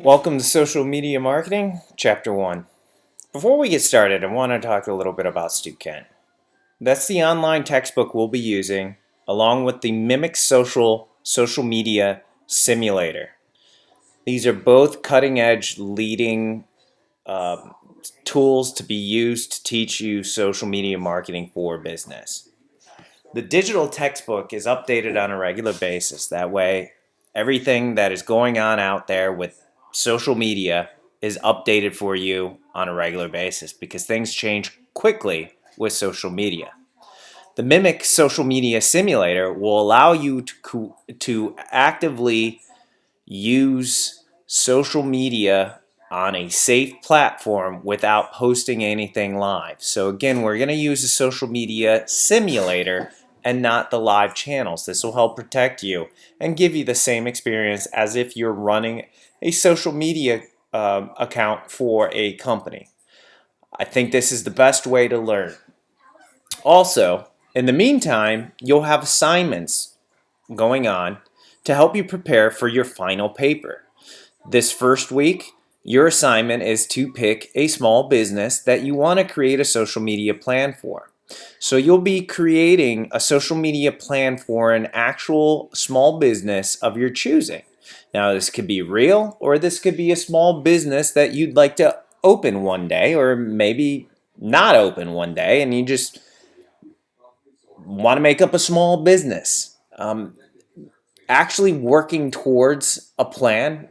Welcome to Social Media Marketing, Chapter 1. Before we get started, I want to talk a little bit about Stu Kent. That's the online textbook we'll be using, along with the Mimic Social Media Simulator. These are both cutting-edge, leading tools to be used to teach you social media marketing for business. The digital textbook is updated on a regular basis. That way, everything that is going on out there with social media is updated for you on a regular basis because things change quickly with social media. The Mimic Social Media Simulator will allow you to actively use social media on a safe platform without posting anything live. So again, we're going to use a social media simulator and not the live channels. This will help protect you and give you the same experience as if you're running a social media account for a company. I think this is the best way to learn. Also, in the meantime, you'll have assignments going on to help you prepare for your final paper. This first week, your assignment is to pick a small business that you want to create a social media plan for. So you'll be creating a social media plan for an actual small business of your choosing. Now, this could be real, or this could be a small business that you'd like to open one day, or maybe not open one day, and you just want to make up a small business. Actually working towards a plan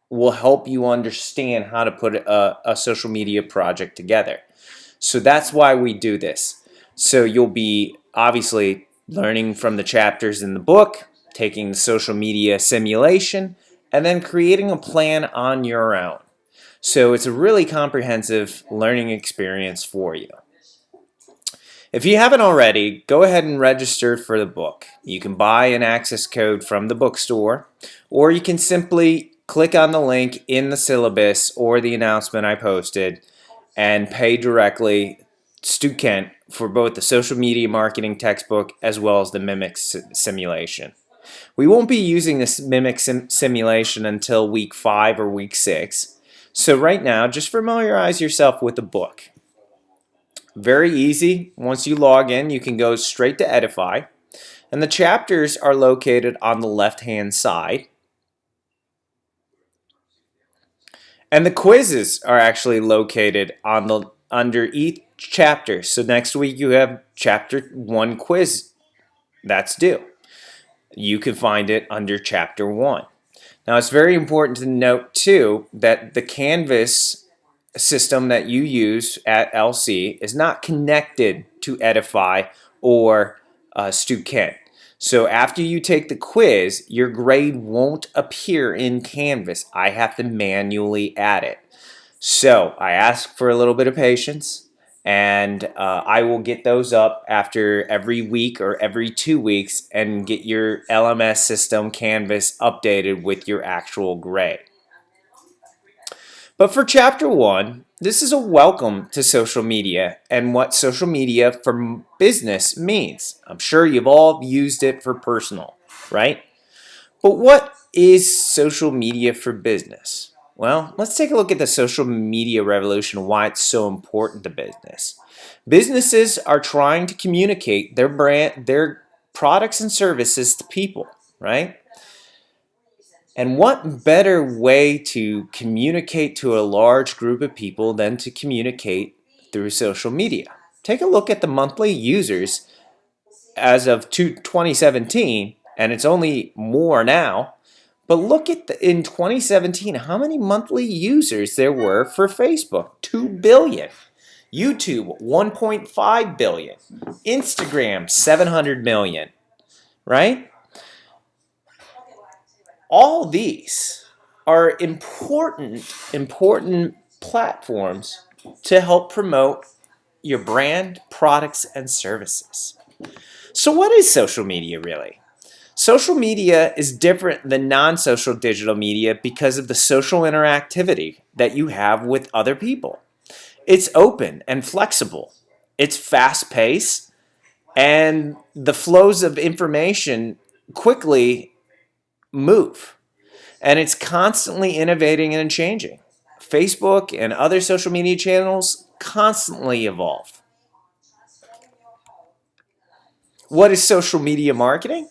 will help you understand how to put a social media project together. So that's why we do this. So you'll be obviously learning from the chapters in the book, taking the social media simulation, and then creating a plan on your own. So it's a really comprehensive learning experience for you. If you haven't already, go ahead and register for the book. You can buy an access code from the bookstore, or you can simply click on the link in the syllabus or the announcement I posted and pay directly Stu Kent for both the social media marketing textbook as well as the Mimic simulation. We won't be using this Mimic simulation until week 5 or week 6. So right now, just familiarize yourself with the book. Very easy. Once you log in, you can go straight to Edify. And the chapters are located on the left-hand side. And the quizzes are actually located on under each chapter. So next week you have chapter 1 quiz that's due. You can find it under chapter 1. Now it's very important to note too that the Canvas system that you use at LC is not connected to Edify or Stu Kent. So after you take the quiz, your grade won't appear in Canvas. I have to manually add it. So I ask for a little bit of patience, and I will get those up after every week or every 2 weeks and get your LMS system Canvas updated with your actual grade. But for chapter 1, this is a welcome to social media and what social media for business means. I'm sure you've all used it for personal, right? But what is social media for business? Well, let's take a look at the social media revolution and why it's so important to business. Businesses are trying to communicate their products and services to people, right? And what better way to communicate to a large group of people than to communicate through social media? Take a look at the monthly users as of 2017, and it's only more now. But look at in 2017 how many monthly users there were for Facebook. 2 billion. YouTube 1.5 billion. Instagram 700 million, right? All these are important platforms to help promote your brand, products, and services. So what is social media really? Social media is different than non-social digital media because of the social interactivity that you have with other people. It's open and flexible. It's fast-paced, and the flows of information quickly move. and it's constantly innovating and changing. Facebook and other social media channels constantly evolve. What is social media marketing?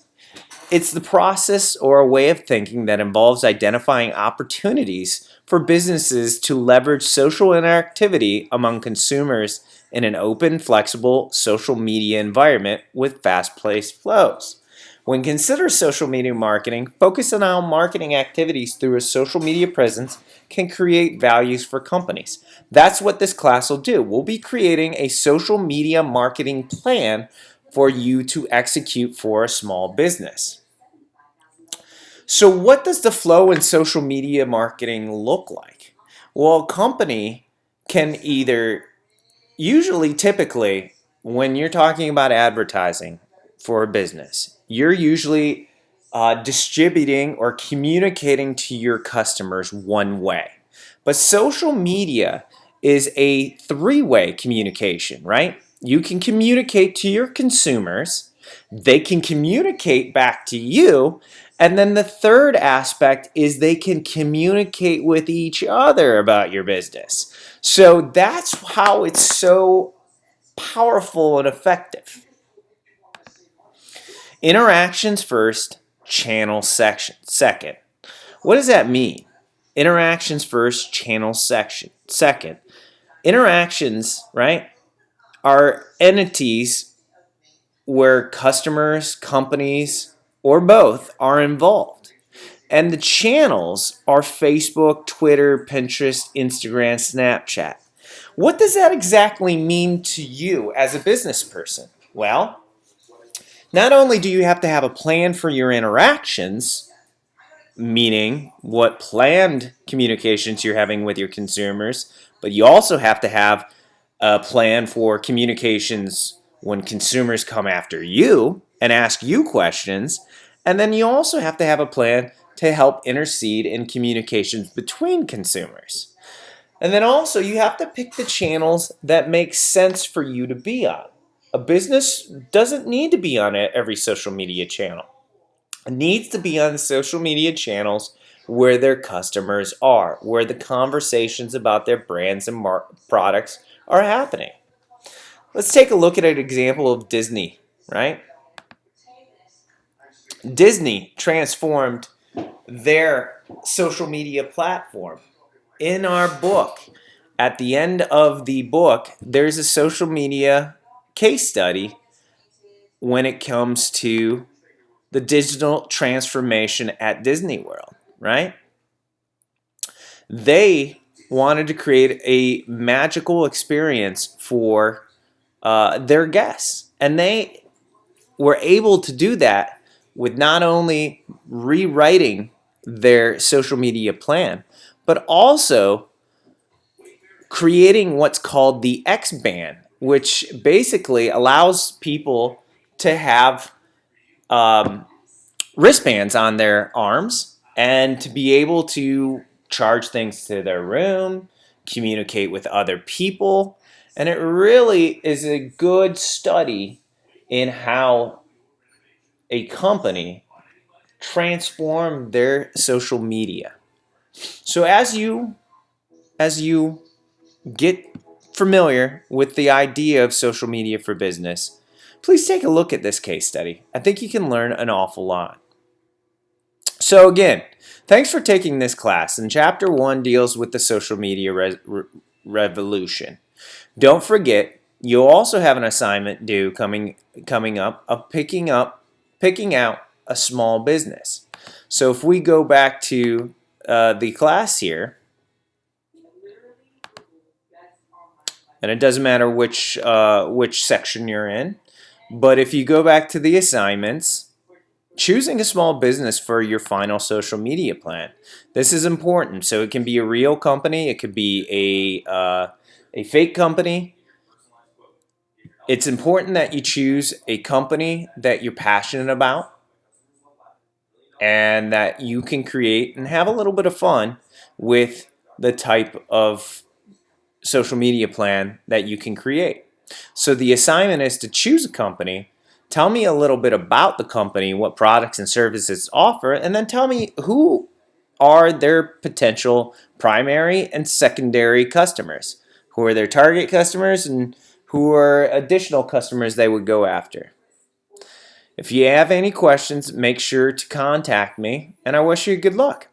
It's the process or a way of thinking that involves identifying opportunities for businesses to leverage social interactivity among consumers in an open, flexible social media environment with fast-paced flows. When considered social media marketing, focus on how marketing activities through a social media presence can create values for companies. That's what this class will do. We'll be creating a social media marketing plan for you to execute for a small business. So what does the flow in social media marketing look like? Well, a company can either, usually typically, when you're talking about advertising for a business, you're usually distributing or communicating to your customers one way. But social media is a three-way communication, right? You can communicate to your consumers, they can communicate back to you, and then the third aspect is they can communicate with each other about your business. So that's how it's so powerful and effective. Interactions first, channel section second. What does that mean? Interactions first, channel section second. Interactions, right, are entities where customers, companies, or both are involved. And the channels are Facebook, Twitter, Pinterest, Instagram, Snapchat. What does that exactly mean to you as a business person? Well, not only do you have to have a plan for your interactions, meaning what planned communications you're having with your consumers, but you also have to have a plan for communications when consumers come after you and ask you questions. And then you also have to have a plan to help intercede in communications between consumers. And then also you have to pick the channels that make sense for you to be on. A business doesn't need to be on every social media channel. It needs to be on social media channels where their customers are, where the conversations about their brands and products are happening. Let's take a look at an example of Disney, right? Disney transformed their social media platform. In our book, at the end of the book, there's a social media case study when it comes to the digital transformation at Disney World, right? They wanted to create a magical experience for their guests. And they were able to do that with not only rewriting their social media plan, but also creating what's called the X band, which basically allows people to have wristbands on their arms and to be able to charge things to their room, communicate with other people. And it really is a good study in how a company transformed their social media. So as you get familiar with the idea of social media for business, please take a look at this case study. I think you can learn an awful lot. So again, thanks for taking this class, and Chapter 1 deals with the social media revolution. Don't forget, you'll also have an assignment due coming up of picking out a small business. So if we go back to the class here, and it doesn't matter which section you're in, but if you go back to the assignments, choosing a small business for your final social media plan. This is important. So it can be a real company, it could be a fake company. It's important that you choose a company that you're passionate about and that you can create and have a little bit of fun with the type of social media plan that you can create. So the assignment is to choose a company. Tell me a little bit about the company, what products and services offer, and then tell me who are their potential primary and secondary customers, who are their target customers, and who are additional customers they would go after. If you have any questions, make sure to contact me, and I wish you good luck.